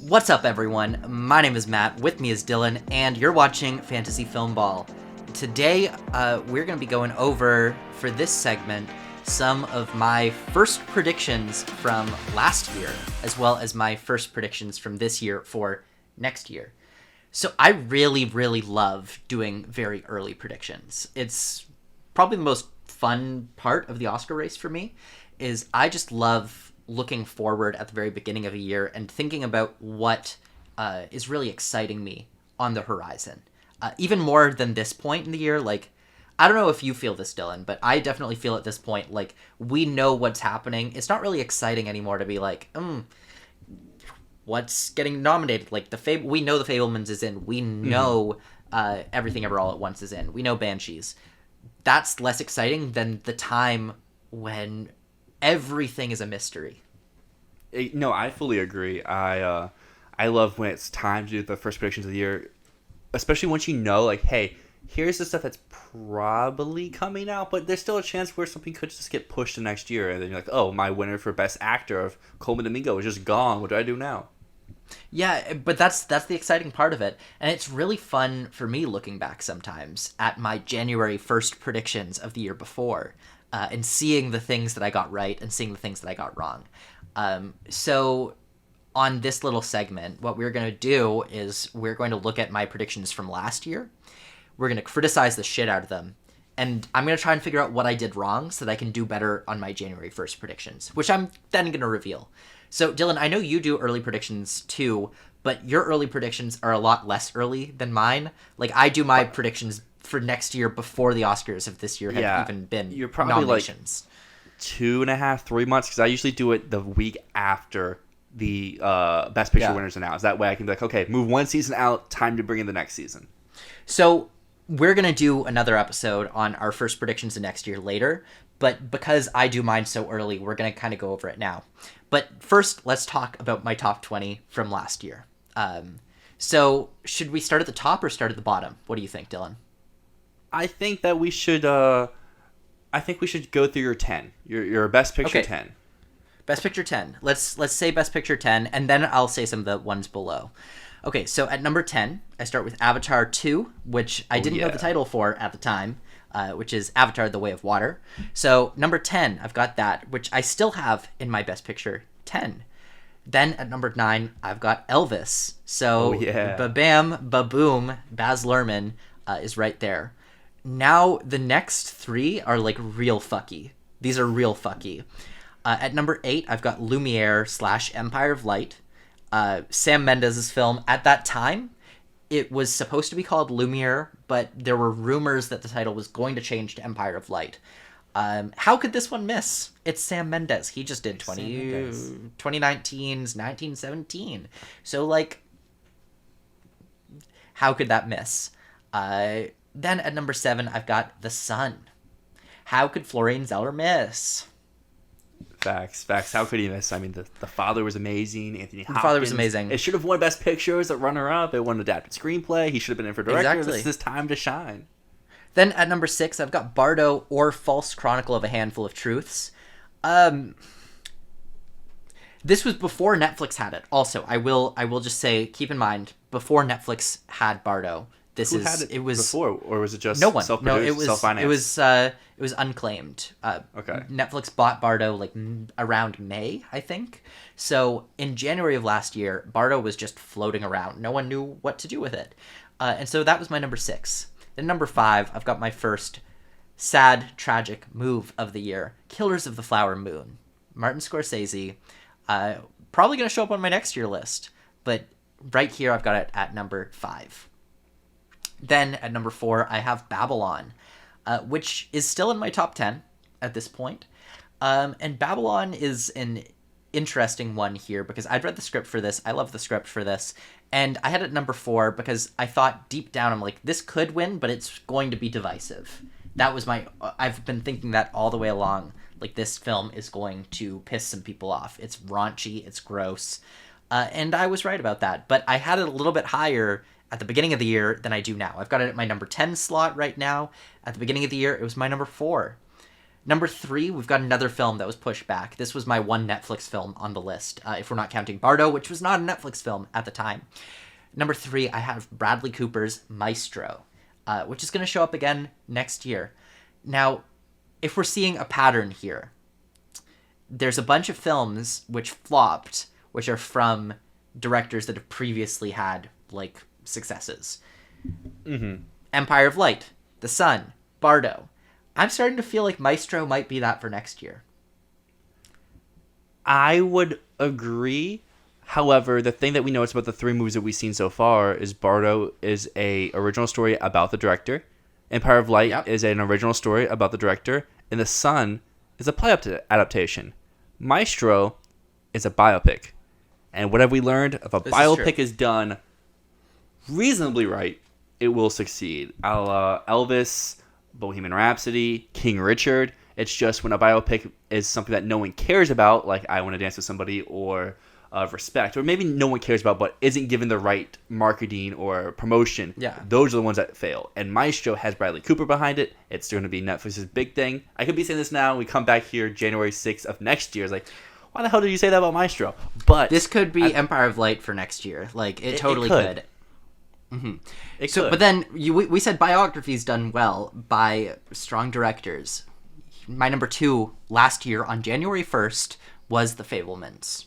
What's up, everyone? My name is Matt, with me is Dylan, and you're watching Fantasy Filmball. Today, we're going to be going over, for this segment, some of my first predictions from last year, as well as my first predictions from this year for next year. So I really, really love doing very early predictions. It's probably the most fun part of the Oscar race for me, is I just love looking forward at the very beginning of a year and thinking about what is really exciting me on the horizon. Even more than this point in the year, like, I don't know if you feel this, Dylan, but I definitely feel at this point, like, we know what's happening. It's not really exciting anymore to be like, what's getting nominated? Like, we know The Fabelmans is in. We know Everything Ever All at Once is in. We know Banshees. That's less exciting than the time when everything is a mystery. No, I fully agree. I love when it's time to do the first predictions of the year, especially once you know, like, hey, here's the stuff that's probably coming out, but there's still a chance where something could just get pushed to next year, and then you're like, oh, my winner for Best Actor of Coleman Domingo is just gone. What do I do now? Yeah, but that's the exciting part of it, and it's really fun for me looking back sometimes at my January 1st predictions of the year before, and seeing the things that I got right and seeing the things that I got wrong. So on this little segment, what we're going to do is we're going to look at my predictions from last year. We're going to criticize the shit out of them, and I'm going to try and figure out what I did wrong so that I can do better on my January 1st predictions, which I'm then going to reveal. So, Dylan, I know you do early predictions too, but your early predictions are a lot less early than mine. Like, I do my predictions for next year before the Oscars, if this year had even been you're probably nominations. Like 2.5, 3 months, because I usually do it the week after the Best Picture winners announced. That way I can be like, okay, move one season out, time to bring in the next season. So we're going to do another episode on our first predictions of next year later, but because I do mine so early, we're going to kind of go over it now. But first, let's talk about my top 20 from last year. So should we start at the top or start at the bottom? What do you think, Dylan? I think that we should go through your 10. Your Best Picture 10. Best Picture 10. Let's say Best Picture 10, and then I'll say some of the ones below. Okay, so at number 10, I start with Avatar 2, which I didn't know the title for at the time, which is Avatar: The Way of Water. So number 10, I've got that, which I still have in my Best Picture 10. Then at number 9, I've got Elvis. So ba-bam, ba-boom, Baz Luhrmann is right there. Now the next three are like real fucky. These are real fucky. At number 8, I've got Lumiere / Empire of Light. Sam Mendes' film. At that time, it was supposed to be called Lumiere, but there were rumors that the title was going to change to Empire of Light. How could this one miss? It's Sam Mendes. He just did 2019's 1917. So, like, how could that miss? Then at number 7, I've got The Sun. How could Florian Zeller miss? Facts. How could he miss? I mean, the Father was amazing. Anthony Hopkins. The Father was amazing. It should have won Best Picture as a runner-up. It won Adapted Screenplay. He should have been in for director. Exactly. This is his time to shine. Then at number 6, I've got Bardo or False Chronicle of a Handful of Truths. This was before Netflix had it. Also, I will just say, keep in mind, before Netflix had Bardo. Who had it before, or was it just no one? Self-produced, No, it was self-financed? It was unclaimed. Okay. Netflix bought Bardo like around May, I think. So in January of last year, Bardo was just floating around. No one knew what to do with it, and so that was my number 6. Then number 5, I've got my first sad, tragic move of the year: Killers of the Flower Moon. Martin Scorsese. Probably going to show up on my next year list, but right here I've got it at number 5. Then at number 4, I have Babylon, which is still in my top 10 at this point. And Babylon is an interesting one here because I'd read the script for this. I love the script for this. And I had it at number 4 because I thought deep down, I'm like, this could win, but it's going to be divisive. That was I've been thinking that all the way along. Like, this film is going to piss some people off. It's raunchy. It's gross. And I was right about that. But I had it a little bit higher at the beginning of the year than I do now. I've got it at my number 10 slot right now. At the beginning of the year, it was my number 4. Number 3, we've got another film that was pushed back. This was my one Netflix film on the list, if we're not counting Bardo, which was not a Netflix film at the time. Number 3, I have Bradley Cooper's Maestro, which is going to show up again next year. Now, if we're seeing a pattern here, there's a bunch of films which flopped, which are from directors that have previously had, like, successes. Empire of Light, The Sun, Bardo. I'm starting to feel like Maestro might be that for next year. I would agree. However, the thing that we notice about the 3 movies that we've seen so far is Bardo is a original story about the director. Empire of Light is an original story about the director. And The Sun is a play adaptation. Maestro is a biopic. And what have we learned? If a biopic is done reasonably right, it will succeed. A la Elvis, Bohemian Rhapsody, King Richard. It's just when a biopic is something that no one cares about, like I Want to Dance with Somebody or Respect, or maybe no one cares about but isn't given the right marketing or promotion, those are the ones that fail. And Maestro has Bradley Cooper behind it. It's going to be Netflix's big thing. I could be saying this now. We come back here January 6th of next year. It's like, why the hell did you say that about Maestro? But this could be Empire of Light for next year. Like, it totally could. It could. But then we said biographies done well by strong directors. My number 2 last year on January 1st was The Fabelmans.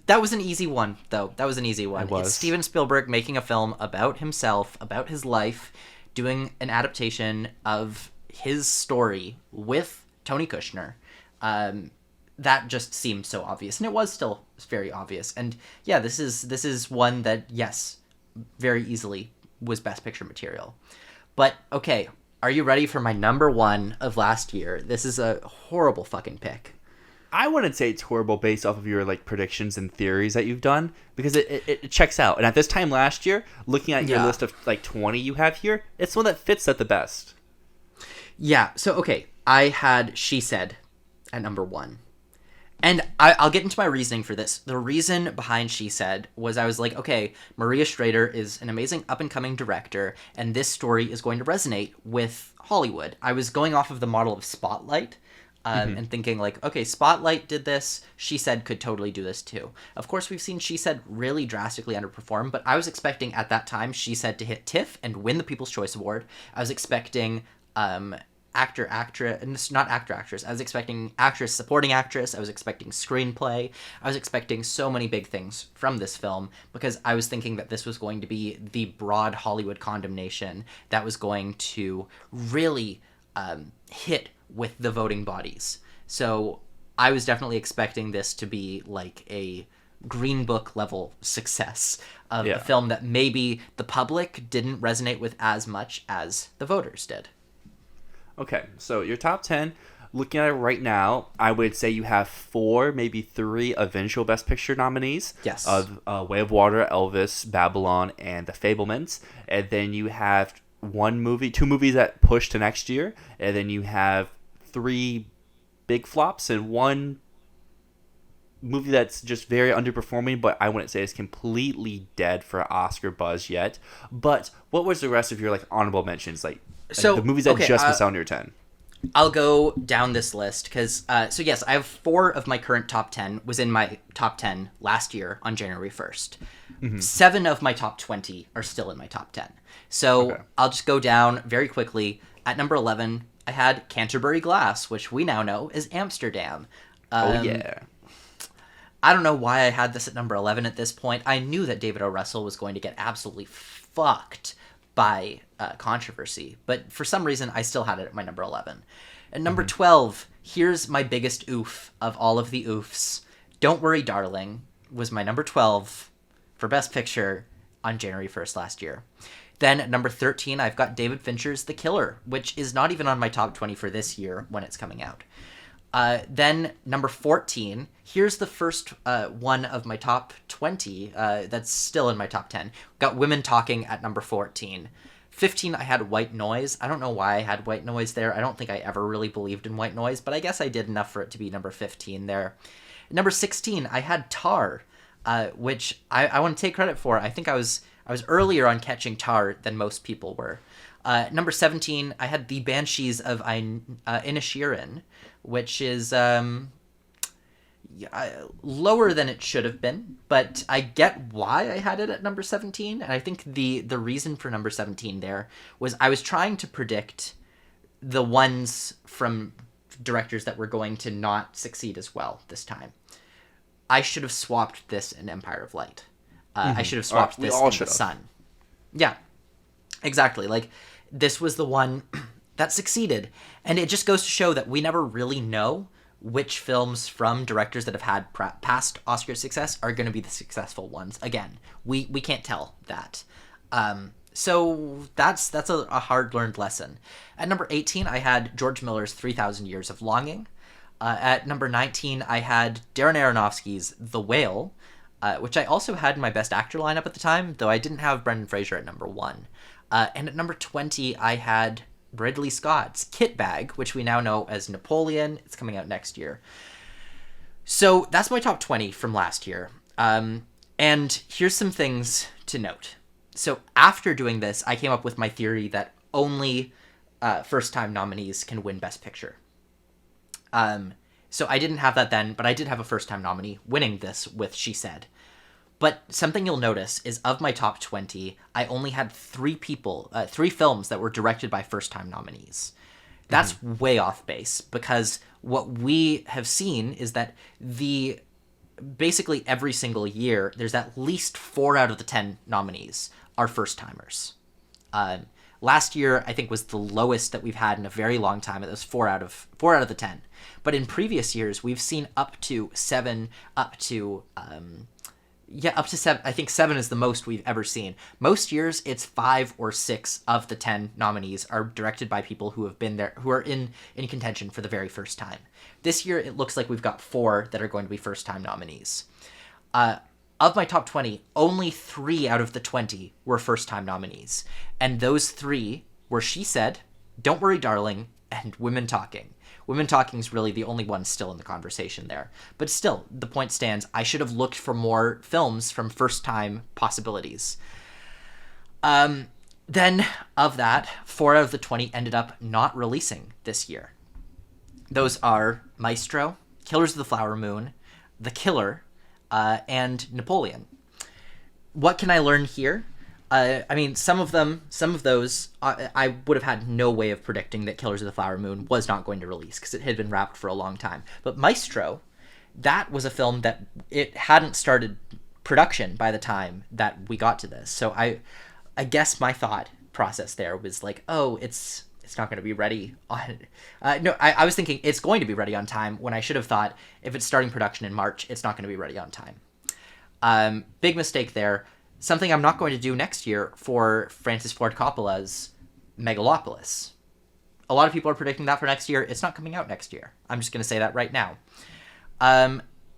That was an easy one, though. That was an easy one. It's Steven Spielberg making a film about himself, about his life, doing an adaptation of his story with Tony Kushner. That just seemed so obvious, and it was still very obvious. And yeah, this is one that, yes, very easily was Best Picture material. But okay, are you ready for my number 1 of last year? This is a horrible fucking pick. I wouldn't say it's horrible based off of your like predictions and theories that you've done, because it checks out. And at this time last year, looking at your list of like 20 you have here, it's the one that fits that the best. Yeah. So okay, I had She Said at number 1. And I'll get into my reasoning for this. The reason behind She Said was I was like, okay, Maria Schrader is an amazing up-and-coming director, and this story is going to resonate with Hollywood. I was going off of the model of Spotlight, and thinking like, okay, Spotlight did this, She Said could totally do this too. Of course, we've seen She Said really drastically underperform, but I was expecting at that time She Said to hit TIFF and win the People's Choice Award. I was expecting actress. I was expecting actress, supporting actress. I was expecting screenplay. I was expecting so many big things from this film, because I was thinking that this was going to be the broad Hollywood condemnation that was going to really hit with the voting bodies. So I was definitely expecting this to be like a Green Book level success of a film that maybe the public didn't resonate with as much as the voters did. Okay, so your top 10, looking at it right now, I would say you have 4, maybe 3 eventual Best Picture nominees. Yes. Of Way of Water, Elvis, Babylon, and The Fabelmans. And then you have 2 movies that push to next year. And then you have 3 big flops and 1 movie that's just very underperforming, but I wouldn't say it's completely dead for Oscar buzz yet. But what was the rest of your like honorable mentions? Like the movies that just missed out on your 10. I'll go down this list because, so yes, I have 4 of my current top 10 was in my top 10 last year on January 1st. 7 of my top 20 are still in my top 10. So I'll just go down very quickly. At number 11, I had Canterbury Glass, which we now know is Amsterdam. Oh, yeah. I don't know why I had this at number 11 at this point. I knew that David O. Russell was going to get absolutely fucked by controversy, but for some reason I still had it at my number 11. At number 12, here's my biggest oof of all of the oofs. Don't Worry Darling was my number 12 for Best Picture on January 1st last year. Then at number 13, I've got David Fincher's The Killer, which is not even on my top 20 for this year when it's coming out. Then number 14, here's the first one of my top 20 that's still in my top 10. Got Women Talking at number 14. 15, I had White Noise. I don't know why I had White Noise there. I don't think I ever really believed in White Noise, but I guess I did enough for it to be number 15 there. Number 16, I had Tar, which I want to take credit for. I think I was earlier on catching Tar than most people were. Number 17, I had The Banshees of Inisherin, which is lower than it should have been, but I get why I had it at number 17, and I think the reason for number 17 there was I was trying to predict the ones from directors that were going to not succeed as well this time. I should have swapped this in Empire of Light. I should have swapped this in The Sun. Yeah, exactly. Like, this was the one that succeeded, and it just goes to show that we never really know which films from directors that have had past Oscar success are going to be the successful ones. Again, we can't tell that. So that's a hard-learned lesson. At number 18, I had George Miller's 3,000 Years of Longing. At number 19, I had Darren Aronofsky's The Whale, which I also had in my Best Actor lineup at the time, though I didn't have Brendan Fraser at number 1. And at number 20, I had Ridley Scott's Kit Bag, which we now know as Napoleon. It's coming out next year. So that's my top 20 from last year. And here's some things to note. So after doing this, I came up with my theory that only first-time nominees can win Best Picture. So I didn't have that then, but I did have a first-time nominee winning this with She Said. But something you'll notice is of my top 20, I only had three films that were directed by first-time nominees. That's way off base, because what we have seen is that basically every single year, there's at least 4 out of the 10 nominees are first-timers. Last year, I think, was the lowest that we've had in a very long time. It was 4 out of the 10. But in previous years, we've seen up to 7, up to 7. I think 7 is the most we've ever seen. Most years, it's 5 or 6 of the 10 nominees are directed by people who have been there, who are in contention for the very first time. This year, it looks like we've got 4 that are going to be first-time nominees. Of my top 20, only 3 out of the 20 were first-time nominees. And those 3 were She Said, Don't Worry Darling, and Women Talking. Women Talking is really the only one still in the conversation there. But still, the point stands, I should have looked for more films from first-time possibilities. Then, of that, 4 out of the 20 ended up not releasing this year. Those are Maestro, Killers of the Flower Moon, The Killer, and Napoleon. What can I learn here? I mean, some of those, I would have had no way of predicting that Killers of the Flower Moon was not going to release, because it had been wrapped for a long time. But Maestro, that was a film that it hadn't started production by the time that we got to this. So I guess my thought process there was like, oh, it's not going to be ready on... No, I was thinking it's going to be ready on time, when I should have thought if it's starting production in March, it's not going to be ready on time. Big mistake there. Something I'm not going to do next year for Francis Ford Coppola's Megalopolis. A lot of people are predicting that for next year. It's not coming out next year. I'm just going to say that right now.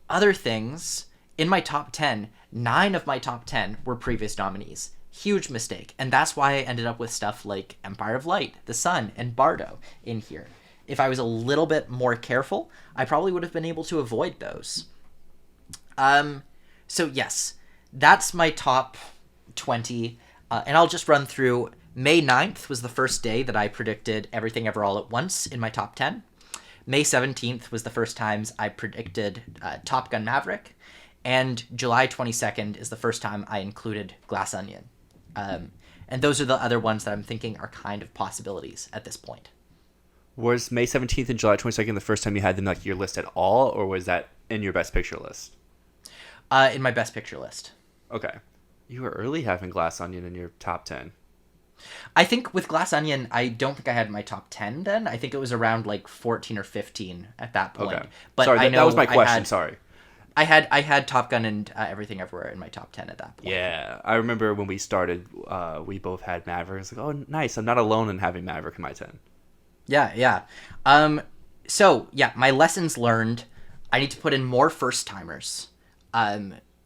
Other things, in my top 10, 9 of my top 10 were previous nominees. Huge mistake. And that's why I ended up with stuff like Empire of Light, The Sun, and Bardo in here. If I was a little bit more careful, I probably would have been able to avoid those. So yes, that's my top 20. And I'll just run through. May 9th was the first day that I predicted Everything Ever All at Once in my top 10. May 17th was the first times I predicted Top Gun Maverick. And July 22nd is the first time I included Glass Onion. And those are the other ones that I'm thinking are kind of possibilities at this point. Was May 17th and July 22nd the first time you had them like your list at all, or was that in your Best Picture list? In my Best Picture list. Okay. You were early having Glass Onion in your top 10. I think with Glass Onion, I don't think I had my top 10 then. I think it was around like 14 or 15 at that point. Okay. But sorry, I know that was my question. Sorry. I had Top Gun and Everything Everywhere in my top 10 at that point. Yeah. I remember when we started, we both had Maverick. It's like, oh, nice. I'm not alone in having Maverick in my 10. Yeah. So, yeah, my lessons learned. I need to put in more first-timers.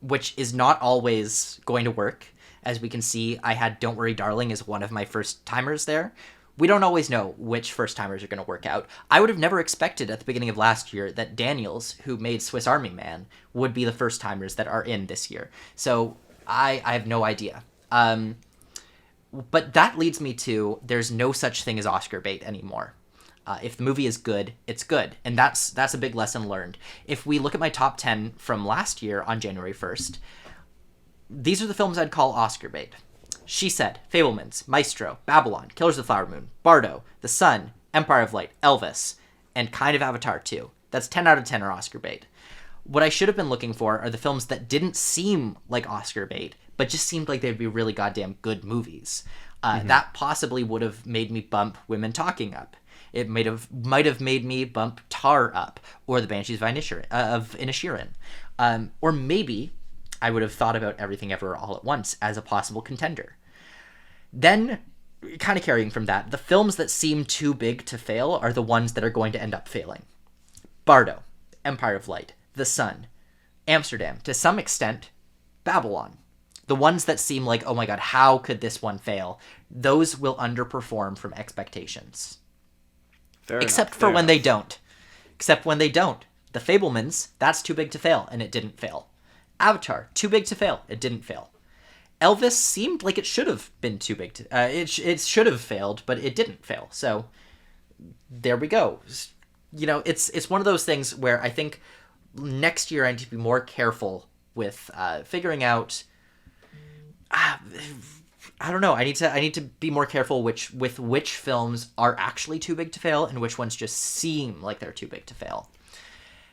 Which is not always going to work. As we can see, I had Don't Worry Darling as one of my first-timers there. We don't always know which first-timers are going to work out. I would have never expected at the beginning of last year that Daniels, who made Swiss Army Man, would be the first-timers that are in this year. So I have no idea. But that leads me to there's no such thing as Oscar bait anymore. If the movie is good, it's good. And that's a big lesson learned. If we look at my top 10 from last year on January 1st, these are the films I'd call Oscar bait. She Said, Fabelmans, Maestro, Babylon, Killers of the Flower Moon, Bardo, The Sun, Empire of Light, Elvis, and kind of Avatar 2. That's 10 out of 10 are Oscar bait. What I should have been looking for are the films that didn't seem like Oscar bait, but just seemed like they'd be really goddamn good movies. That possibly would have made me bump Women Talking up. It might have made me bump Tar up, or The Banshees of Inisherin. Or maybe I would have thought about Everything Ever All at Once as a possible contender. Then, kind of carrying from that, the films that seem too big to fail are the ones that are going to end up failing. Bardo, Empire of Light, The Sun, Amsterdam, to some extent, Babylon. The ones that seem like, oh my god, how could this one fail? Those will underperform from expectations. Except when they don't. Except when they don't. The Fabelmans, that's too big to fail, and it didn't fail. Avatar, too big to fail, it didn't fail. Elvis seemed like it should have been too big to... it should have failed, but it didn't fail. So, there we go. You know, it's one of those things where I think next year I need to be more careful with figuring out... I don't know. I need to be more careful with which films are actually too big to fail and which ones just seem like they're too big to fail.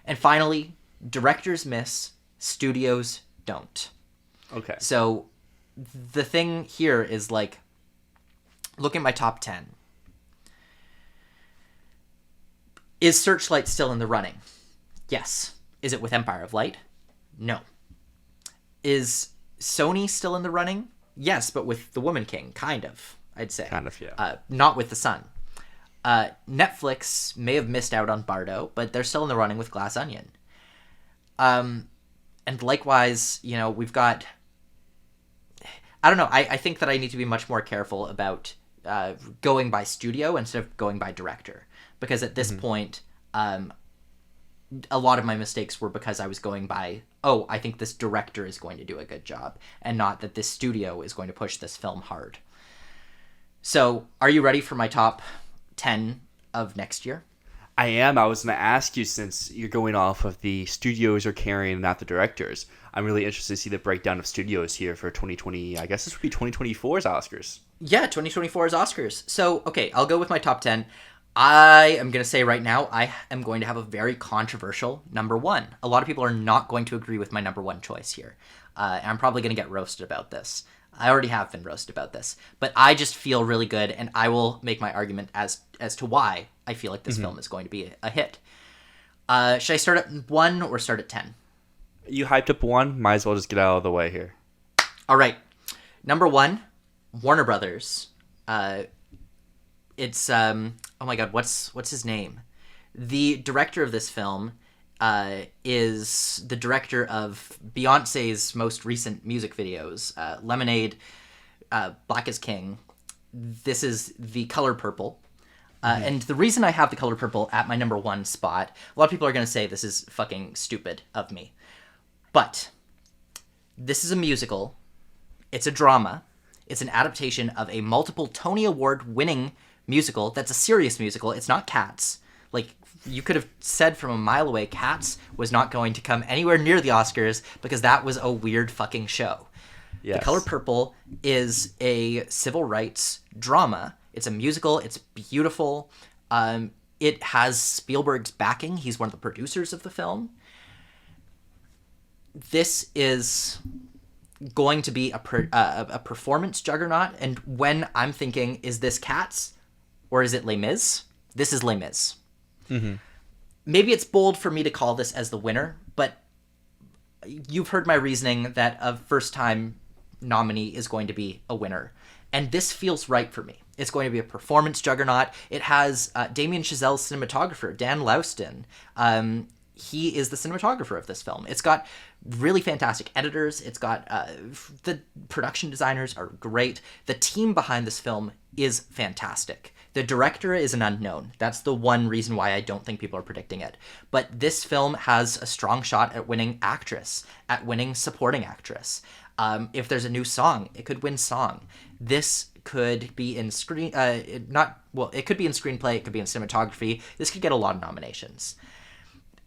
And finally, directors miss, studios don't. Okay. So the thing here is, like, look at my top 10. Is Searchlight still in the running? Yes. Is it with Empire of Light? No. Is Sony still in the running? Yes, but with The Woman King, kind of, I'd say. Kind of, yeah. Not with The Sun. Netflix may have missed out on Bardo, but they're still in the running with Glass Onion. And likewise, you know, we've got... I don't know, I think that I need to be much more careful about going by studio instead of going by director. Because at this point, a lot of my mistakes were because I was going by, oh, I think this director is going to do a good job, and not that this studio is going to push this film hard. So, are you ready for my top 10 of next year? I am. I was going to ask you, since you're going off of the studios are carrying, not the directors. I'm really interested to see the breakdown of studios here for 2020. I guess this would be 2024's Oscars. Yeah, 2024's Oscars. So, okay, I'll go with my top 10. I am going to say right now, I am going to have a very controversial number one. A lot of people are not going to agree with my number one choice here. And I'm probably going to get roasted about this. I already have been roasted about this. But I just feel really good, and I will make my argument as to why I feel like this film is going to be a hit. Should I start at 1 or start at 10? You hyped up 1. Might as well just get out of the way here. All right. Number 1, Warner Brothers. It's... oh my god, what's his name? The director of this film is the director of Beyonce's most recent music videos, Lemonade, Black is King. This is The Color Purple. And the reason I have The Color Purple at my number 1 spot, a lot of people are going to say this is fucking stupid of me. But this is a musical. It's a drama. It's an adaptation of a multiple Tony Award winning musical that's a serious musical. It's not Cats. Like, you could have said from a mile away, Cats was not going to come anywhere near the Oscars because that was a weird fucking show. Yes. The Color Purple is a civil rights drama. It's a musical. It's beautiful. It has Spielberg's backing. He's one of the producers of the film. This is going to be a performance juggernaut. And when I'm thinking, is this Cats or is it Les Mis? This is Les Mis. Mm-hmm. Maybe it's bold for me to call this as the winner, but you've heard my reasoning that a first-time nominee is going to be a winner. And this feels right for me. It's going to be a performance juggernaut. It has Damien Chazelle's cinematographer, Dan Laustin. He is the cinematographer of this film. It's got really fantastic editors. It's got the production designers are great. The team behind this film is fantastic. The director is an unknown. That's the one reason why I don't think people are predicting it. But this film has a strong shot at winning actress, at winning supporting actress. If there's a new song, it could win song. This could be in it could be in screenplay, it could be in cinematography. This could get a lot of nominations.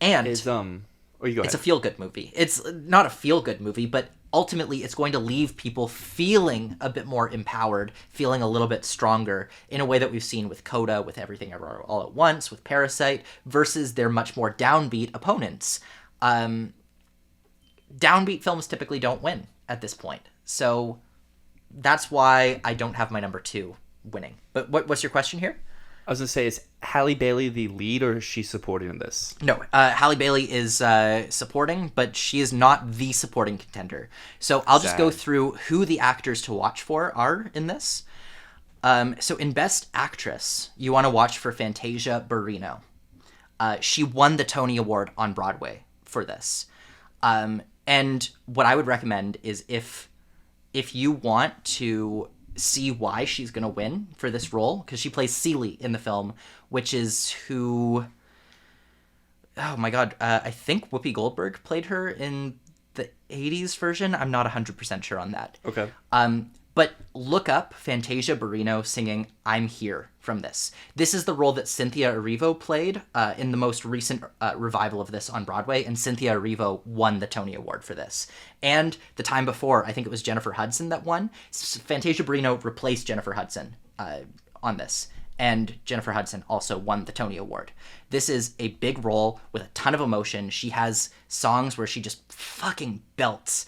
And Or you go ahead. it's a feel-good movie. It's not a feel-good movie, but ultimately it's going to leave people feeling a bit more empowered, feeling a little bit stronger in a way that we've seen with Coda, with Everything Everywhere All at Once, with Parasite, versus their much more downbeat opponents. Downbeat films typically don't win at this point. So that's why I don't have my number 2 winning. But what's your question here? I was going to say, is Halle Bailey the lead, or is she supporting in this? No, Halle Bailey is supporting, but she is not the supporting contender. So I'll just go through who the actors to watch for are in this. So in Best Actress, you want to watch for Fantasia Barrino. She won the Tony Award on Broadway for this. And what I would recommend is if you want to see why she's going to win for this role, because she plays Celie in the film, which is who... Oh my god, I think Whoopi Goldberg played her in the 80s version. I'm not 100% sure on that. Okay. But look up Fantasia Barrino singing I'm Here from this. This is the role that Cynthia Erivo played in the most recent revival of this on Broadway, and Cynthia Erivo won the Tony Award for this. And the time before, I think it was Jennifer Hudson that won. Fantasia Barrino replaced Jennifer Hudson on this, and Jennifer Hudson also won the Tony Award. This is a big role with a ton of emotion. She has songs where she just fucking belts.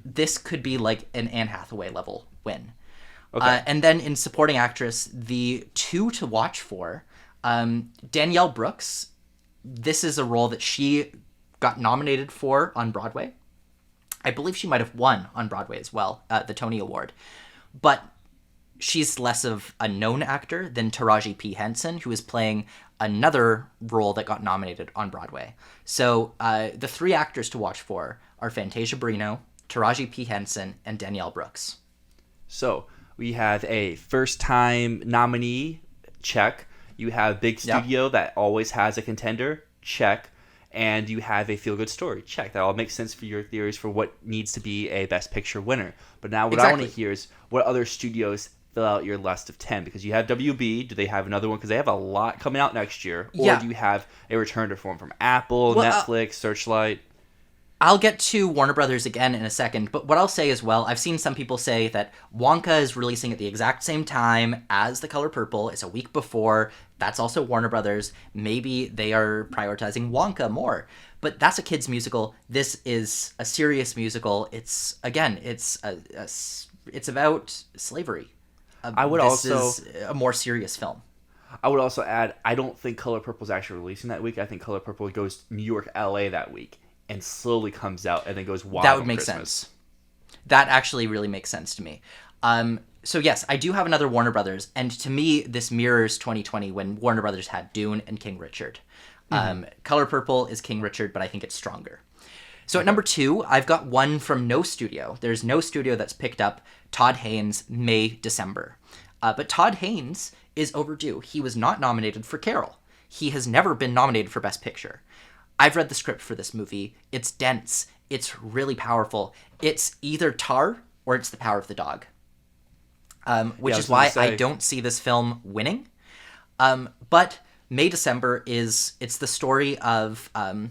This could be like an Anne Hathaway level win. Okay. And then in supporting actress, the 2 to watch for, Danielle Brooks. This is a role that she got nominated for on Broadway. I believe she might have won on Broadway as well, the Tony Award. But she's less of a known actor than Taraji P. Henson, who is playing another role that got nominated on Broadway. So the 3 actors to watch for are Fantasia Barrino, Taraji P. Henson, and Danielle Brooks. So we have a first-time nominee, check. You have big studio that always has a contender, check. And you have a feel-good story, check. That all makes sense for your theories for what needs to be a Best Picture winner. But now what I want to hear is what other studios fill out your list of 10, because you have WB. Do they have another one? Because they have a lot coming out next year. Or do you have a return to form from Apple, Netflix, Searchlight? I'll get to Warner Brothers again in a second, but what I'll say as well, I've seen some people say that Wonka is releasing at the exact same time as The Color Purple. It's a week before. That's also Warner Brothers. Maybe they are prioritizing Wonka more. But that's a kid's musical. This is a serious musical. It's about slavery. This is a more serious film. I would also add, I don't think Color Purple is actually releasing that week. I think Color Purple goes New York, LA that week, and slowly comes out and then goes wild. That would make sense. That actually really makes sense to me. So yes, I do have another Warner Brothers, and to me, this mirrors 2020 when Warner Brothers had Dune and King Richard. Color Purple is King Richard, but I think it's stronger. So at number 2, I've got one from no studio. There's no studio that's picked up Todd Haynes' May, December. But Todd Haynes is overdue. He was not nominated for Carol. He has never been nominated for Best Picture. I've read the script for this movie. It's dense. It's really powerful. It's either Tar or it's The Power of the Dog. Which is why I don't see this film winning. But May, December it's the story of an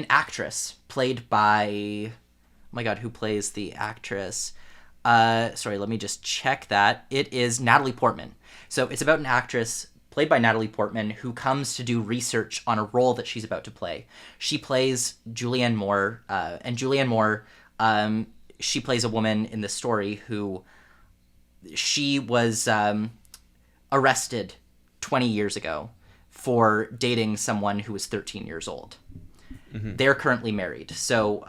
actress played by... Oh my god, who plays the actress? Sorry, let me just check that. It is Natalie Portman. So it's about an actress played by Natalie Portman who comes to do research on a role that she's about to play. She plays Julianne Moore, and Julianne Moore, she plays a woman in this story who she was arrested 20 years ago for dating someone who was 13 years old. Mm-hmm. They're currently married. So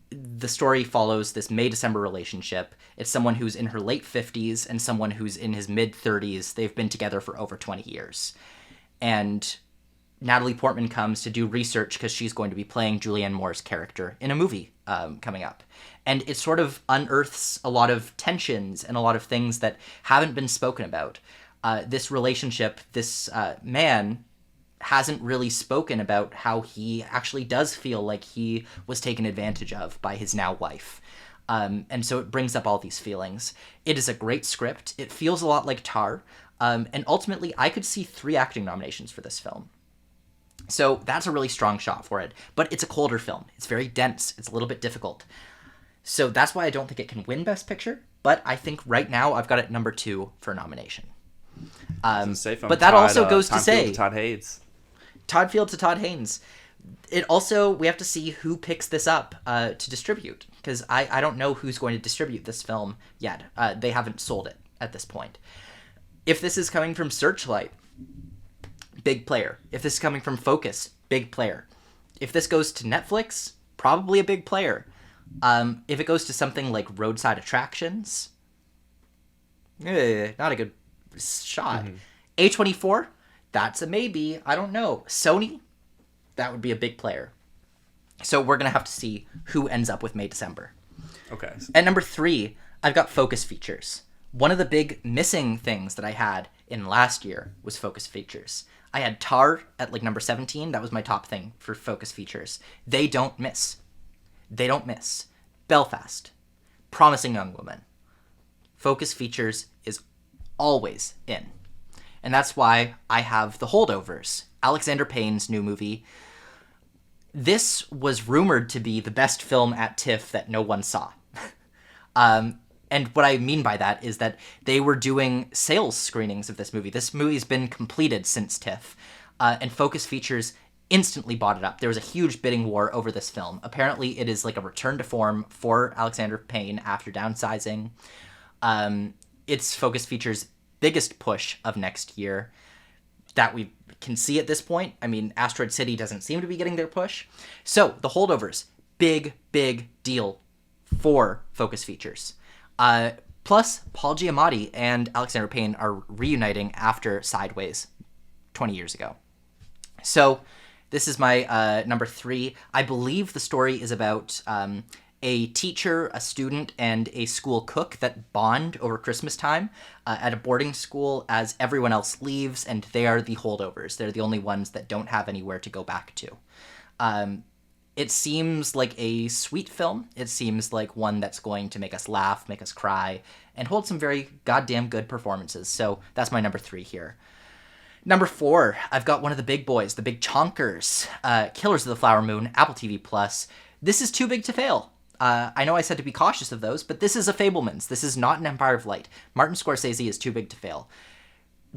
the story follows this May-December relationship. It's someone who's in her late 50s and someone who's in his mid-30s. They've been together for over 20 years. And Natalie Portman comes to do research because she's going to be playing Julianne Moore's character in a movie coming up. And it sort of unearths a lot of tensions and a lot of things that haven't been spoken about. This relationship, this man hasn't really spoken about how he actually does feel like he was taken advantage of by his now wife. And so it brings up all these feelings. It is a great script. It feels a lot like Tar. And ultimately, I could see 3 acting nominations for this film. So that's a really strong shot for it. But it's a colder film. It's very dense. It's a little bit difficult. So that's why I don't think it can win Best Picture. But I think right now I've got it number 2 for nomination. But that also goes to say... Todd Haynes. Todd Field to Todd Haynes. It also, we have to see who picks this up to distribute. Because I don't know who's going to distribute this film yet. They haven't sold it at this point. If this is coming from Searchlight, big player. If this is coming from Focus, big player. If this goes to Netflix, probably a big player. If it goes to something like Roadside Attractions, not a good shot. A24, that's a maybe. I don't know. Sony, that would be a big player. So we're going to have to see who ends up with May, December. Okay. At number 3, I've got Focus Features. One of the big missing things that I had in last year was Focus Features. I had Tar at like number 17. That was my top thing for Focus Features. They don't miss. They don't miss. Belfast. Promising Young Woman. Focus Features is always in. And that's why I have The Holdovers, Alexander Payne's new movie. This was rumored to be the best film at TIFF that no one saw. And what I mean by that is that they were doing sales screenings of this movie. This movie's been completed since TIFF, and Focus Features instantly bought it up. There was a huge bidding war over this film. Apparently, it is like a return to form for Alexander Payne after downsizing. It's Focus Features' biggest push of next year that we can see at this point. I mean, Asteroid City doesn't seem to be getting their push. So, The Holdovers, big deal for Focus Features. Plus, Paul Giamatti and Alexander Payne are reuniting after Sideways 20 years ago. So, this is my number 3. I believe the story is about a teacher, a student, and a school cook that bond over Christmas time at a boarding school as everyone else leaves, and they are the holdovers. They're the only ones that don't have anywhere to go back to. It seems like a sweet film. It seems like one that's going to make us laugh, make us cry, and hold some very goddamn good performances. So that's my number 3 here. Number 4, I've got one of the big boys, the big chonkers, Killers of the Flower Moon, Apple TV+. This is too big to fail. I know I said to be cautious of those, but this is a Fabelmans. This is not an Empire of Light. Martin Scorsese is too big to fail.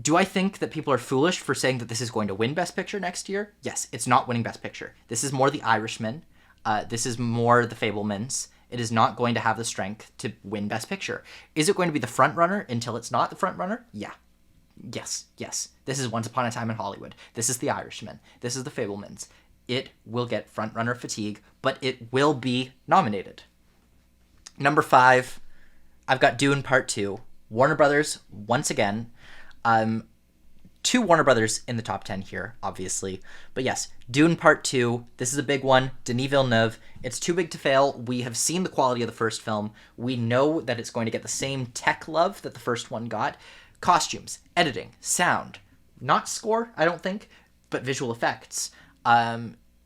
Do I think that people are foolish for saying that this is going to win Best Picture next year? Yes, it's not winning Best Picture. This is more The Irishman. This is more The Fabelmans. It is not going to have the strength to win Best Picture. Is it going to be the front runner until it's not the front runner? Yeah. Yes. This is Once Upon a Time in Hollywood. This is The Irishman. This is The Fabelmans. It will get front runner fatigue, but it will be nominated. Number 5, I've got Dune Part 2. Warner Brothers, once again. 2 Warner Brothers in the top 10 here, obviously. But yes, Dune Part 2. This is a big one. Denis Villeneuve. It's too big to fail. We have seen the quality of the first film. We know that it's going to get the same tech love that the first one got. Costumes, editing, sound. Not score, I don't think, but visual effects.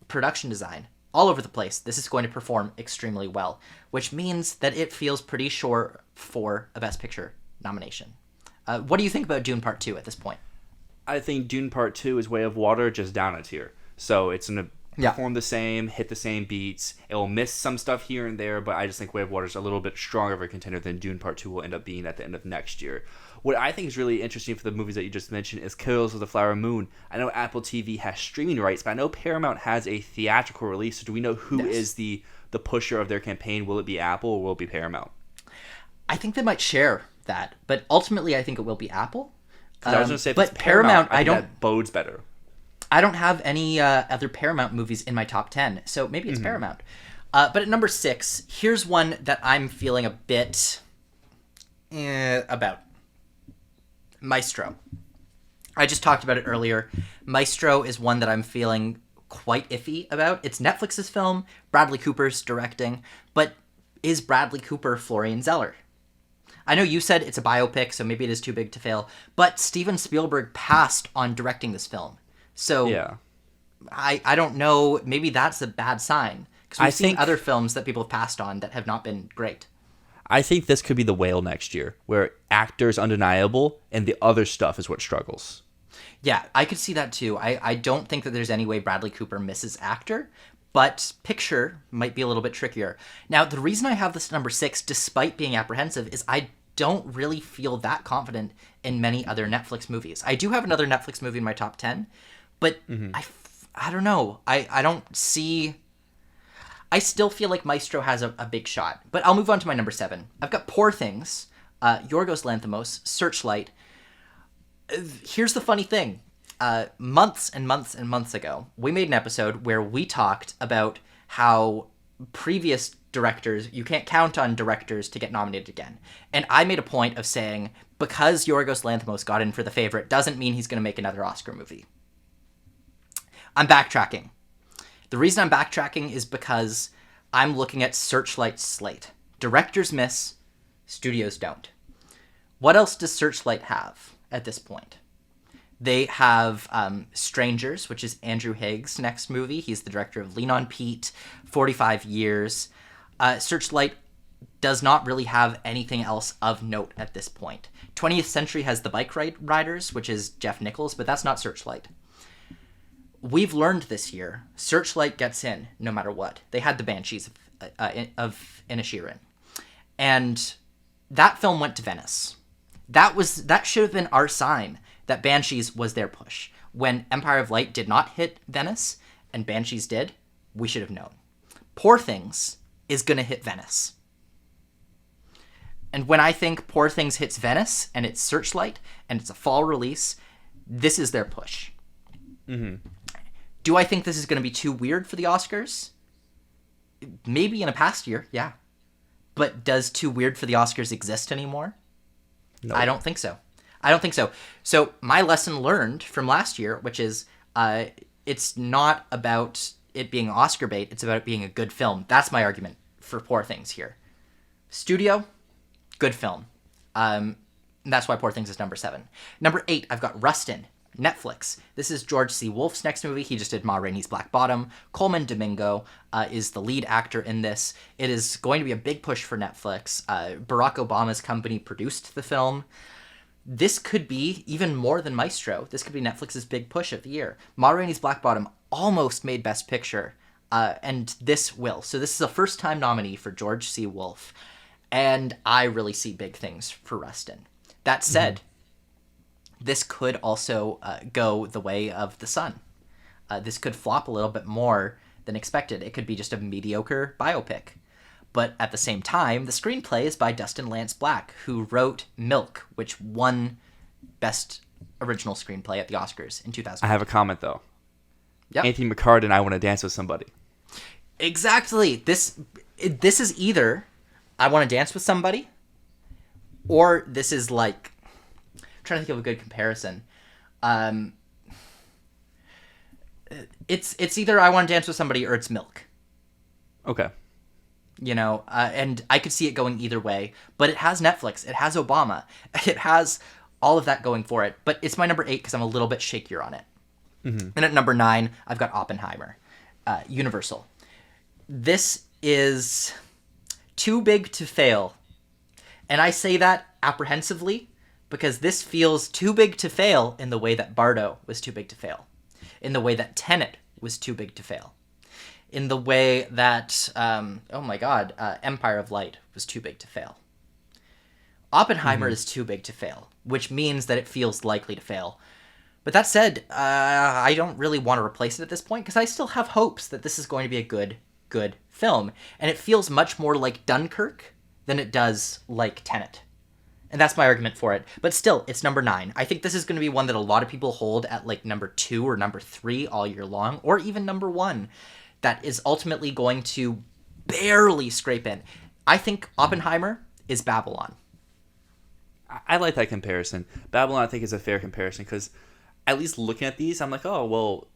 Production design. All over the place. This is going to perform extremely well, which means that it feels pretty sure for a Best Picture nomination. What do you think about Dune Part 2 at this point? I think Dune Part 2 is Way of Water just down a tier. So it's going to perform the same, hit the same beats. It will miss some stuff here and there, but I just think Way of Water is a little bit stronger of a contender than Dune Part 2 will end up being at the end of next year. What I think is really interesting for the movies that you just mentioned is Killers of the Flower Moon. I know Apple TV has streaming rights, but I know Paramount has a theatrical release. So do we know who is the pusher of their campaign? Will it be Apple or will it be Paramount? I think they might share that, but ultimately I think it will be Apple. I was going to say, if but it's Paramount, I think that bodes better. I don't have any other Paramount movies in my top 10, so maybe it's Paramount. But at number 6, here's one that I'm feeling a bit about. Maestro. I just talked about it earlier. Maestro is one that I'm feeling quite iffy about. It's Netflix's film, Bradley Cooper's directing, but is Bradley Cooper Florian Zeller? I know you said it's a biopic, so maybe it is too big to fail, but Steven Spielberg passed on directing this film. So yeah. I don't know, maybe that's a bad sign, because we've seen other films that people have passed on that have not been great. I think this could be the whale next year, where actor is undeniable and the other stuff is what struggles. Yeah, I could see that too. I don't think that there's any way Bradley Cooper misses actor, but picture might be a little bit trickier. Now, the reason I have this number 6, despite being apprehensive, is I don't really feel that confident in many other Netflix movies. I do have another Netflix movie in my top 10, but I don't know. I don't see... I still feel like Maestro has a big shot. But I'll move on to my number 7. I've got Poor Things, Yorgos Lanthimos, Searchlight. Here's the funny thing. Months and months and months ago, we made an episode where we talked about how previous directors, you can't count on directors to get nominated again. And I made a point of saying, because Yorgos Lanthimos got in for The Favorite doesn't mean he's going to make another Oscar movie. I'm backtracking. The reason I'm backtracking is because I'm looking at Searchlight's slate. Directors miss, studios don't. What else does Searchlight have at this point? They have Strangers, which is Andrew Haig's next movie. He's the director of Lean on Pete, 45 Years. Searchlight does not really have anything else of note at this point. 20th Century has The Bike Riders, which is Jeff Nichols, but that's not Searchlight. We've learned this year, Searchlight gets in no matter what. They had The Banshees of Inisherin. And that film went to Venice. That should have been our sign that Banshees was their push. When Empire of Light did not hit Venice, and Banshees did, we should have known. Poor Things is going to hit Venice. And when I think Poor Things hits Venice, and it's Searchlight, and it's a fall release, this is their push. Mm-hmm. Do I think this is going to be too weird for the Oscars? Maybe in a past year, yeah. But does too weird for the Oscars exist anymore? No. I don't think so. So my lesson learned from last year, which is it's not about it being Oscar bait, it's about it being a good film. That's my argument for Poor Things here. Studio, good film. That's why Poor Things is number 7. Number 8, I've got Rustin, Netflix. This is George C. Wolfe's next movie. He just did Ma Rainey's Black Bottom. Coleman Domingo is the lead actor in this. It is going to be a big push for Netflix. Barack Obama's company produced the film. This could be even more than Maestro. This could be Netflix's big push of the year. Ma Rainey's Black Bottom almost made Best Picture, and this will. So this is a first-time nominee for George C. Wolfe, and I really see big things for Rustin. That said, this could also go the way of The Sun. This could flop a little bit more than expected. It could be just a mediocre biopic. But at the same time, the screenplay is by Dustin Lance Black, who wrote Milk, which won Best Original Screenplay at the Oscars in 2000. I have a comment, though. Yep. Anthony McCart and I Want to Dance with Somebody. Exactly. This is either I Want to Dance with Somebody, or this is like... I'm trying to think of a good comparison. It's either I Want to Dance with Somebody or it's Milk. Okay. You know, and I could see it going either way, but it has Netflix, it has Obama, it has all of that going for it, but it's my number 8 because I'm a little bit shakier on it. Mm-hmm. And at number 9, I've got Oppenheimer, Universal. This is too big to fail, and I say that apprehensively because this feels too big to fail in the way that Bardo was too big to fail, in the way that Tenet was too big to fail, in the way that, Empire of Light was too big to fail. Oppenheimer is too big to fail, which means that it feels likely to fail. But that said, I don't really want to replace it at this point, because I still have hopes that this is going to be a good film. And it feels much more like Dunkirk than it does like Tenet. And that's my argument for it. But still, it's number 9. I think this is going to be one that a lot of people hold at like number 2 or number 3 all year long, or even number 1. That is ultimately going to barely scrape in. I think Oppenheimer is Babylon. I like that comparison. Babylon, I think, is a fair comparison because at least looking at these, I'm like, oh, well,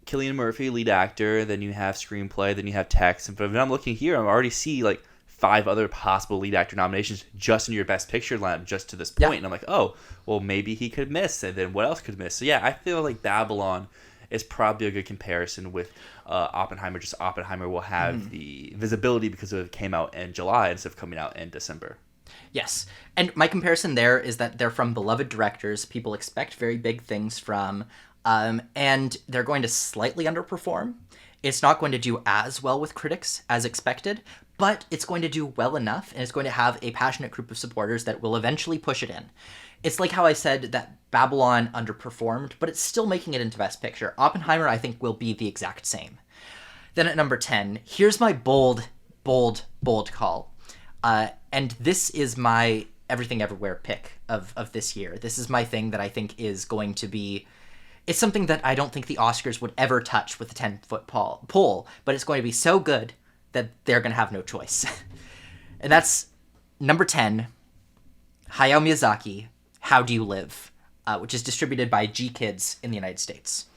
Cillian Murphy, lead actor, then you have screenplay, then you have text. But when I'm looking here, I already see like 5 other possible lead actor nominations just in your Best Picture lineup just to this point. Yeah. And I'm like, oh, well, maybe he could miss. And then what else could miss? So, yeah, I feel like Babylon is probably a good comparison with Oppenheimer. Just Oppenheimer will have the visibility because it came out in July instead of coming out in December. Yes. And my comparison there is that they're from beloved directors people expect very big things from, and they're going to slightly underperform. It's not going to do as well with critics as expected, but it's going to do well enough, and it's going to have a passionate group of supporters that will eventually push it in. It's like how I said that Babylon underperformed, but it's still making it into Best Picture. Oppenheimer, I think, will be the exact same. Then at number 10, here's my bold, bold, bold call. And this is my Everything Everywhere pick of this year. This is my thing that I think is going to be... It's something that I don't think the Oscars would ever touch with a 10-foot pole, but it's going to be so good that they're going to have no choice. And that's number 10, Hayao Miyazaki, How Do You Live, which is distributed by G Kids in the United States.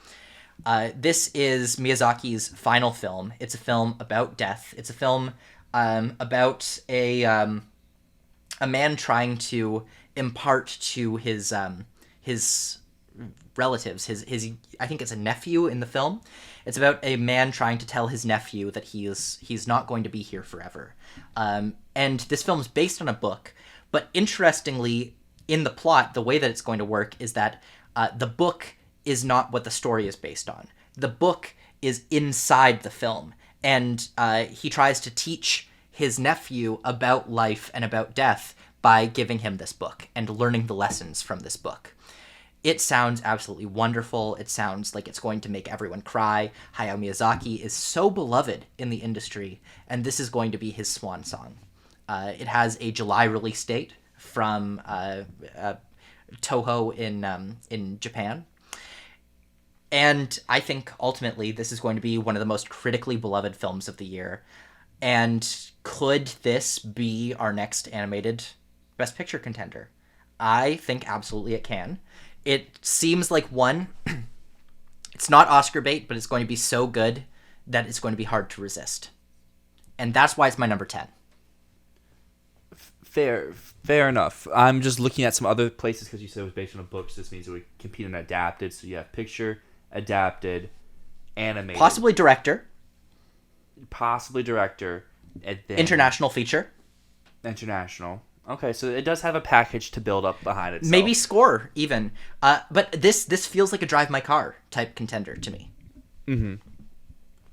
This is Miyazaki's final film. It's a film about death. It's a film about a man trying to impart to his relatives, his I think it's a nephew in the film. It's about a man trying to tell his nephew that he's not going to be here forever. And this film is based on a book, but interestingly, in the plot, the way that it's going to work is that the book is not what the story is based on. The book is inside the film, and he tries to teach his nephew about life and about death by giving him this book and learning the lessons from this book. It sounds absolutely wonderful. It sounds like it's going to make everyone cry. Hayao Miyazaki is so beloved in the industry, and this is going to be his swan song. It has a July release date from Toho in Japan. And I think ultimately this is going to be one of the most critically beloved films of the year. And could this be our next animated Best Picture contender? I think absolutely it can. It seems like one, it's not Oscar bait, but it's going to be so good that it's going to be hard to resist. And that's why it's my number 10. Fair enough. I'm just looking at some other places because you said it was based on a book, so this means it would compete in adapted. So you have picture, adapted, animated. Possibly director. And then International feature. International. Okay, so it does have a package to build up behind itself. Maybe score, even. But this feels like a Drive My Car type contender to me. Mm-hmm.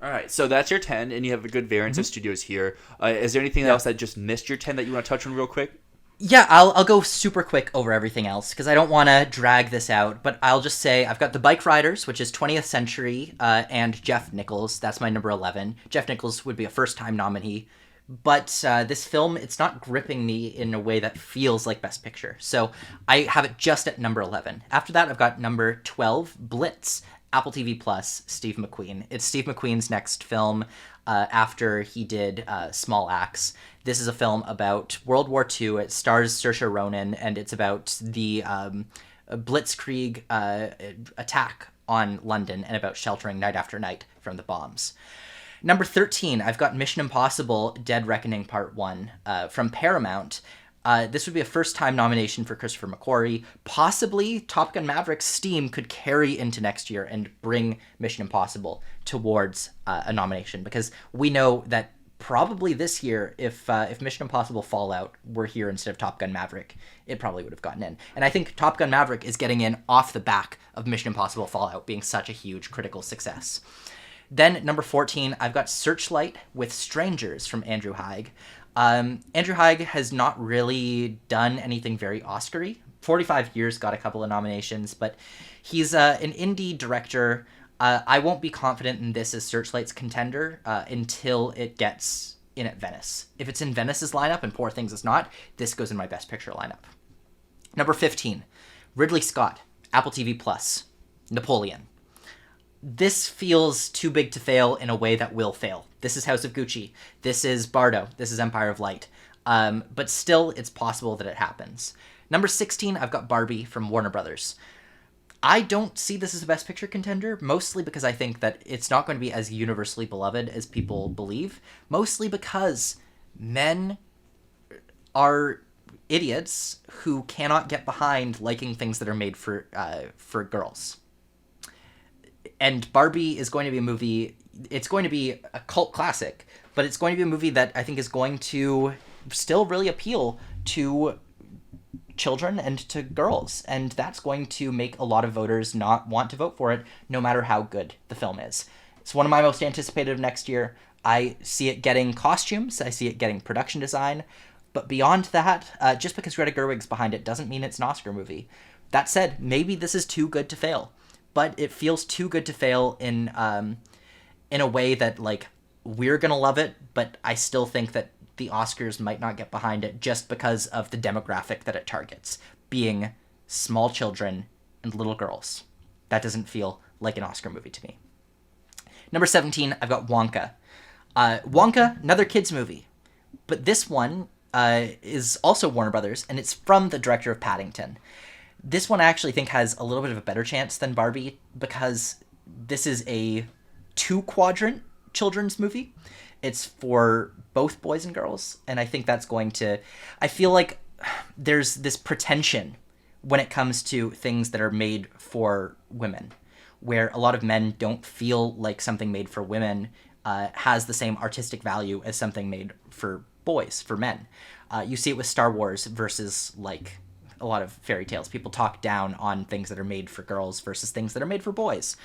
All right, so that's your 10, and you have a good variance of studios here. Is there anything else that just missed your 10 that you want to touch on real quick? Yeah, I'll go super quick over everything else, because I don't want to drag this out, but I'll just say I've got The Bike Riders, which is 20th Century, and Jeff Nichols. That's my number 11. Jeff Nichols would be a first-time nominee, but this film, it's not gripping me in a way that feels like Best Picture, so I have it just at number 11. After that, I've got number 12, Blitz, Apple TV Plus, Steve McQueen. It's Steve McQueen's next film after he did Small Axe. This is a film about World War II. It stars Saoirse Ronan, and it's about the Blitzkrieg attack on London and about sheltering night after night from the bombs. Number 13, I've got Mission Impossible Dead Reckoning Part 1 from Paramount. This would be a first-time nomination for Christopher McQuarrie. Possibly Top Gun Maverick's steam could carry into next year and bring Mission Impossible towards a nomination, because we know that probably this year, if Mission Impossible Fallout were here instead of Top Gun Maverick, it probably would have gotten in. And I think Top Gun Maverick is getting in off the back of Mission Impossible Fallout being such a huge critical success. Then, number 14, I've got Searchlight with Strangers from Andrew Haig. Andrew Haig has not really done anything very Oscar-y. 45 Years got a couple of nominations, but he's an indie director. I won't be confident in this as Searchlight's contender until it gets in at Venice. If it's in Venice's lineup and Poor Things is not, this goes in my Best Picture lineup. Number 15, Ridley Scott, Apple TV Plus, Napoleon. This feels too big to fail in a way that will fail. This is House of Gucci. This is Bardo. This is Empire of Light. But still, it's possible that it happens. Number 16, I've got Barbie from Warner Brothers. I don't see this as a Best Picture contender, mostly because I think that it's not going to be as universally beloved as people believe, mostly because men are idiots who cannot get behind liking things that are made for girls. And Barbie is going to be a movie, it's going to be a cult classic, but it's going to be a movie that I think is going to still really appeal to children and to girls, and that's going to make a lot of voters not want to vote for it, no matter how good the film is. It's one of my most anticipated of next year. I see it getting costumes, I see it getting production design, but beyond that, just because Greta Gerwig's behind it doesn't mean it's an Oscar movie. That said, maybe this is too good to fail, but it feels too good to fail in a way that, like, we're gonna love it, but I still think that the Oscars might not get behind it just because of the demographic that it targets, being small children and little girls. That doesn't feel like an Oscar movie to me. Number 17, I've got Wonka. Wonka, another kids movie, but this one is also Warner Brothers, and it's from the director of Paddington. This one I actually think has a little bit of a better chance than Barbie, because this is a 2-quadrant children's movie. It's for both boys and girls, and I think that's going to... I feel like there's this pretension when it comes to things that are made for women, where a lot of men don't feel like something made for women has the same artistic value as something made for boys, for men. You see it with Star Wars versus, like, a lot of fairy tales. People talk down on things that are made for girls versus things that are made for boys.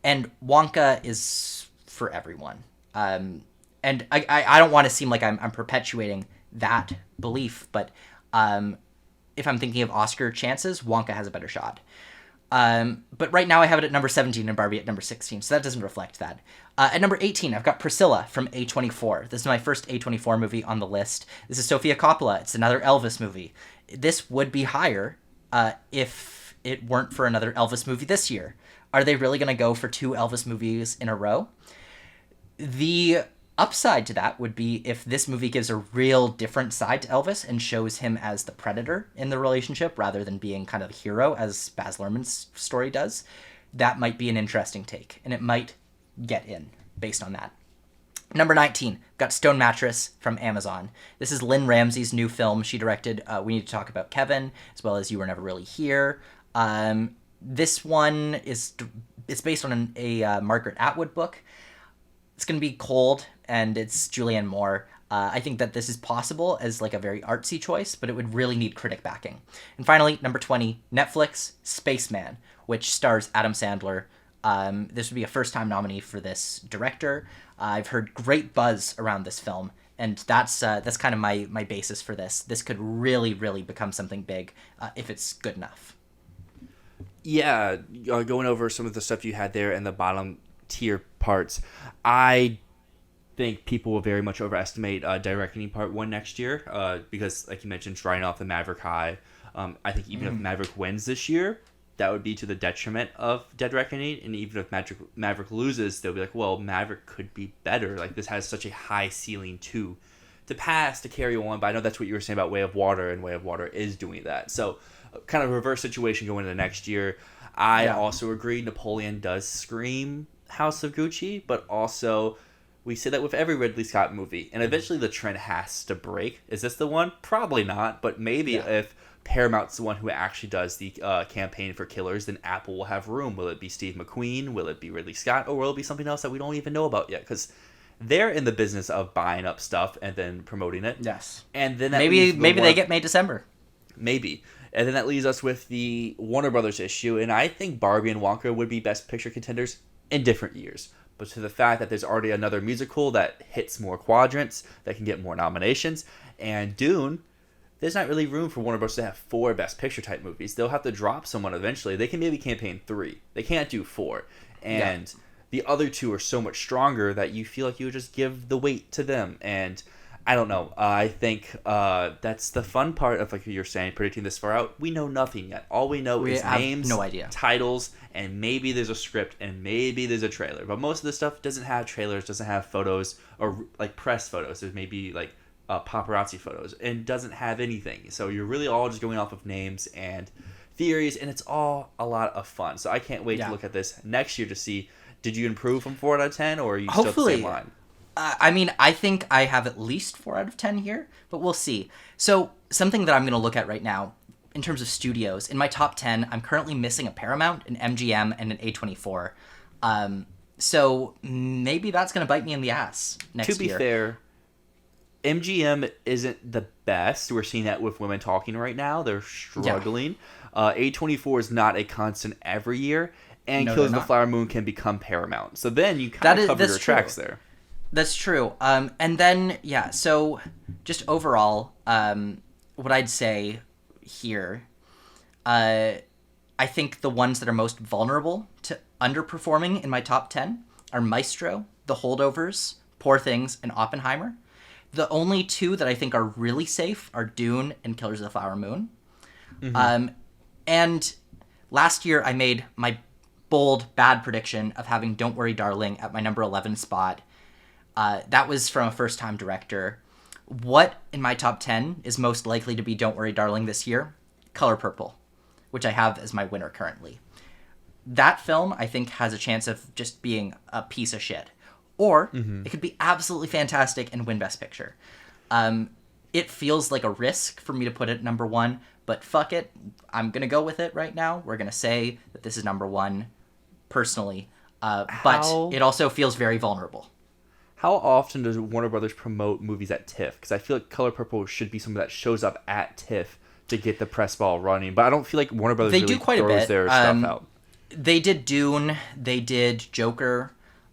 And Wonka is for everyone. And I don't want to seem like I'm perpetuating that belief, but if I'm thinking of Oscar chances, Wonka has a better shot. But right now I have it at number 17 and Barbie at number 16, so that doesn't reflect that. At number 18, I've got Priscilla from A24. This is my first A24 movie on the list. This is Sofia Coppola. It's another Elvis movie. This would be higher if it weren't for another Elvis movie this year. Are they really going to go for 2 Elvis movies in a row? The upside to that would be if this movie gives a real different side to Elvis and shows him as the predator in the relationship rather than being kind of the hero, as Baz Luhrmann's story does. That might be an interesting take, and it might get in based on that. Number 19, got Stone Mattress from Amazon. This is Lynn Ramsey's new film. She directed We Need to Talk About Kevin, as well as You Were Never Really Here. This one is based on a Margaret Atwood book. It's going to be cold, and it's Julianne Moore. I think that this is possible as like a very artsy choice, but it would really need critic backing. And finally, number 20, Netflix, Spaceman, which stars Adam Sandler. This would be a first-time nominee for this director. I've heard great buzz around this film, and that's kind of my basis for this. This could really, really become something big if it's good enough. Yeah, going over some of the stuff you had there in the bottom tier parts, I think people will very much overestimate Dead Reckoning Part 1 next year because, like you mentioned, trying off the Maverick high. I think even if Maverick wins this year, that would be to the detriment of Dead Reckoning, and even if Maverick loses, they'll be like, well, Maverick could be better. Like, this has such a high ceiling to pass, to carry on, but I know that's what you were saying about Way of Water, and Way of Water is doing that. So, kind of a reverse situation going into next year. I also agree Napoleon does scream House of Gucci, but also we say that with every Ridley Scott movie, and eventually the trend has to break. Is this the one? Probably not, but maybe if Paramount's the one who actually does the campaign for Killers, then Apple will have room. Will it be Steve McQueen? Will it be Ridley Scott? Or will it be something else that we don't even know about yet? Because they're in the business of buying up stuff and then promoting it. Yes. And then that maybe they get May December. Maybe. And then that leaves us with the Warner Brothers issue, and I think Barbie and Wonka would be Best Picture contenders in different years. But to the fact that there's already another musical that hits more quadrants, that can get more nominations, and Dune, there's not really room for Warner Bros. To have 4 Best Picture type movies. They'll have to drop someone eventually. They can maybe campaign 3. They can't do 4. And the other 2 are so much stronger that you feel like you would just give the weight to them. And I don't know. I think that's the fun part of, like you're saying, predicting this far out. We know nothing yet. All we know is names, no idea, titles, and maybe there's a script, and maybe there's a trailer. But most of the stuff doesn't have trailers, doesn't have photos, or like press photos. There's maybe like paparazzi photos, and doesn't have anything. So you're really all just going off of names and theories, and it's all a lot of fun. So I can't wait to look at this next year to see, did you improve from 4 out of 10, or are you still at the same line? I mean, I think I have at least 4 out of 10 here, but we'll see. So something that I'm going to look at right now, in terms of studios, in my top 10, I'm currently missing a Paramount, an MGM, and an A24. So maybe that's going to bite me in the ass next year. To be fair, MGM isn't the best. We're seeing that with Women Talking right now. They're struggling. A24 is not a constant every year. And No, Killers they're of the not. Flower Moon can become Paramount. So then you kind of cover your tracks there. That's true. And then, yeah, so just overall, what I'd say here, I think the ones that are most vulnerable to underperforming in my top 10 are Maestro, The Holdovers, Poor Things, and Oppenheimer. The only two that I think are really safe are Dune and Killers of the Flower Moon. And last year I made my bold, bad prediction of having Don't Worry Darling at my number 11 spot. That was from a first-time director. What in my top 10 is most likely to be Don't Worry Darling this year? Color Purple, which I have as my winner currently. That film, I think, has a chance of just being a piece of shit. Or it could be absolutely fantastic and win Best Picture. It feels like a risk for me to put it number one, but fuck it. I'm going to go with it right now. We're going to say that this is number one, personally. But it also feels very vulnerable. How often does Warner Brothers promote movies at TIFF? Because I feel like Color Purple should be something that shows up at TIFF to get the press ball running. But I don't feel like Warner Brothers They really do quite a throws bit. their stuff out. They did Dune. They did Joker.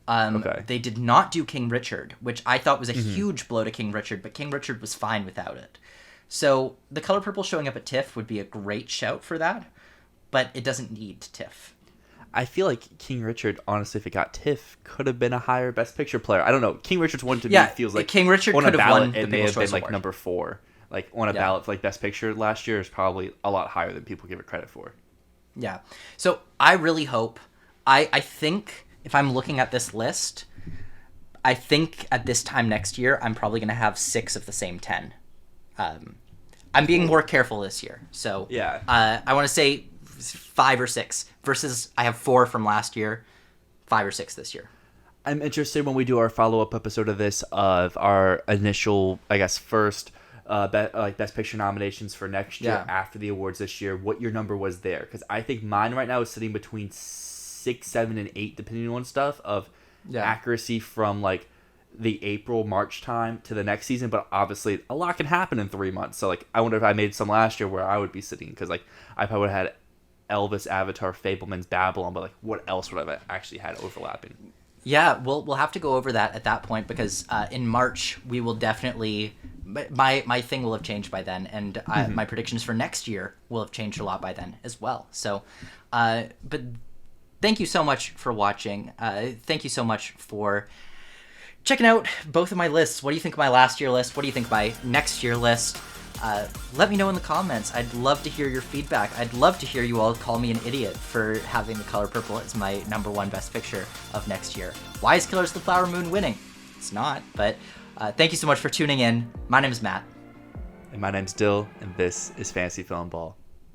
Okay. They did not do King Richard, which I thought was a huge blow to King Richard, but King Richard was fine without it. So The Color Purple showing up at TIFF would be a great shout for that, but it doesn't need TIFF. I feel like King Richard, honestly, if it got TIFF, could have been a higher Best Picture player. I don't know. King Richard's one to me feels like King Richard on could a have ballot, won the it may People's have been Choice like Award. number 4. Like on a ballot for like Best Picture last year is probably a lot higher than people give it credit for. Yeah. So I really hope, I think if I'm looking at this list, I think at this time next year, I'm probably going to have 6 of the same 10. I'm being more careful this year. So Yeah. I want to say 5 or 6 versus I have 4 from last year, 5 or 6 this year. I'm interested when we do our follow-up episode of this of our initial, I guess, first Best Picture nominations for next year after the awards this year, what your number was there. Because I think mine right now is sitting between 6, 7, and 8, depending on stuff, of accuracy from like the April, March time to the next season. But obviously, a lot can happen in 3 months. So like, I wonder if I made some last year where I would be sitting. Because like, I probably would have had Elvis, Avatar, Fabelman's, Babylon. But like, what else would I have actually had overlapping? Yeah, we'll have to go over that at that point because in March we will definitely my thing will have changed by then, and my predictions for next year will have changed a lot by then as well. So, but thank you so much for watching. Thank you so much for checking out both of my lists. What do you think of my last year list? What do you think of my next year list? Let me know in the comments. I'd love to hear your feedback. I'd love to hear you all call me an idiot for having The Color Purple as my number one Best Picture of next year. Why is Killers of the Flower Moon winning? It's not, but thank you so much for tuning in. My name is Matt. And my name's Dyl, and this is Fantasy Filmball.